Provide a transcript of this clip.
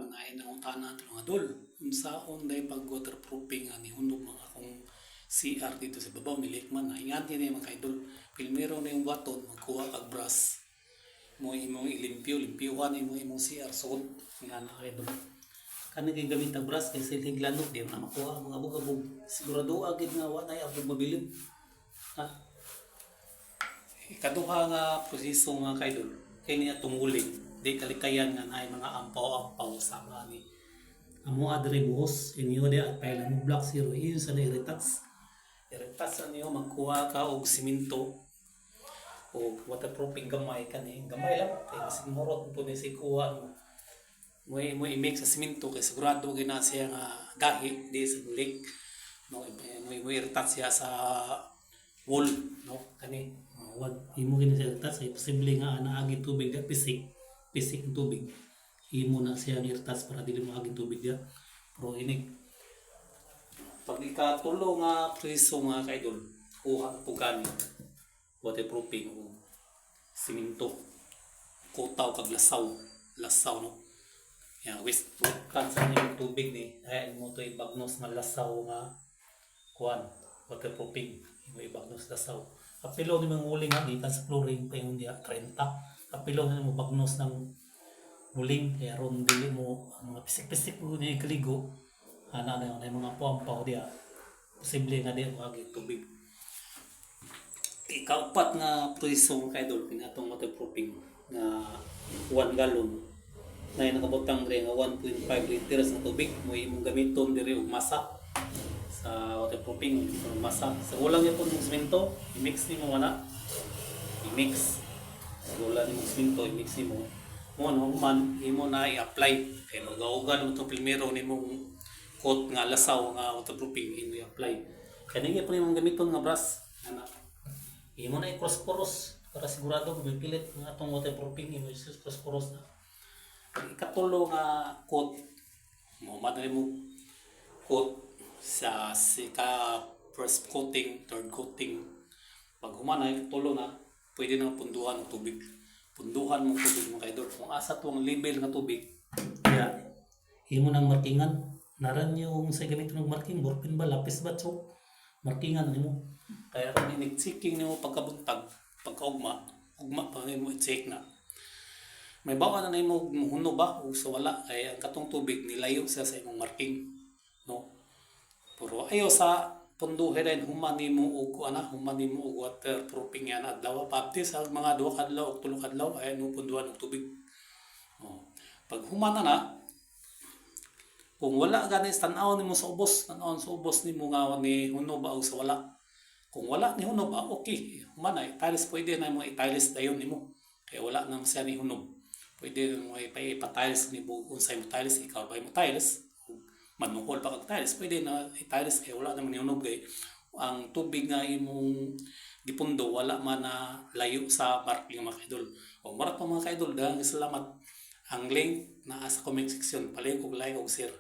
nga naay nangutana natin mga dol. Unsaon day pag waterproofing ni hunod mga akong CR dito sa babaw ni Lekman. Ingatan niya mga kaidol. Pilmero na yung baton, magkuha kag brush. Mo imong ilimpyo-limpyuhan imong CR sud nga na kaidol. Kani kay gamit ang brush kay silig lanok di na makuha ang mga abog-abog. Sigurado agad nga wa nay abog mabilib. Ha? Ikaduha nga proseso nga kaidol kay niya tumulig. Di kalikayan nga naay mga ampaw-ampaw sa mga ni amo adre buhos inyo di at pailan mo block zero iyon sa na-irritats niyo magkuha ka og simento o waterproofing gamay kani gamay lang kay siguro po ni si kuha mo i-mix sa simento kay sigurado gina siya nga gahi di sa bulik no mo irritats siya sa wall no kani wag imo gina siya irritats ay posible nga naagi tubig at pisik ng tubig imo na siya nirtas para dili mo aging tubig dia pero inig pag ikatulo nga preso nga kaidol kuha po gani waterproofing o simento kutaw kag lasaw no ya wis kansa ni tubig ni ay mo to ibagnos nga lasaw nga kuan waterproofing imo ibagnos lasaw kapilo ni manguling nga gikan sa chlorine pa yung dia 30 kapilo na mo bagnos ng muling kaya ron dili mo mga pisik-pisik mo niya kaligo ana na yung mga pampaw dia posible nga di mo agi tubig. Ikaapat nga proseso kay dol pinatong waterproofing na 1 gallon na nakabutang diri nga 1.5 liters na tubig mo imong gamiton diri og masa sa waterproofing masa sa ulang yapon ng semento i-mix nimo wala i-mix wala ni simento i-mix mo mo no man imo na i-apply kay magaugan mo to primero nimong coat nga lasaw nga waterproofing imo i-apply kani gyud imong gamiton nga brush ana imo na i-cross para sigurado kung pilit nga atong waterproofing imo i-cross na ikatulo nga coat mo madali mo coat sa sika first coating third coating pag human ay ikatulo na pwede na punduhan ng tubig. Punduhan mong tubig mga kaidol. Kung asa tuwang level ng tubig, kaya himo nang markingan. Naran yung sa gamit ng marking, borpin ba, lapis ba, so markingan mo. Kaya kung inig-checking nyo pagkabuntag, pagkaugma pa mo i-check na. May bawa na mo huno ba o sa wala, kaya ang katong tubig nilayo siya sa imong marking. No? Pero ayo sa punduhe rin humanimo og waterproofing yan adlaw pati sa mga 2 kadlaw o 3 kadlaw ay no punduhan og tubig. Pag humana na kung wala gani tan-aw nimo sa ubos nimo nga ni huno ba o sa wala. Kung wala ni huno ba okay humana tiles pwede na mo i-tiles dayon nimo kay wala na siya ni huno. Pwede mo i-tiles ni unsay mo tiles ikaw ba mo tiles manuhol pa kag tiles pwede na i-tiles kay wala naman niunog kay ang tubig nga imong gipundo wala man na layo sa marking mga kaidol o marat pa mga kaidol dahil salamat ang link na sa comment section palihog like og share.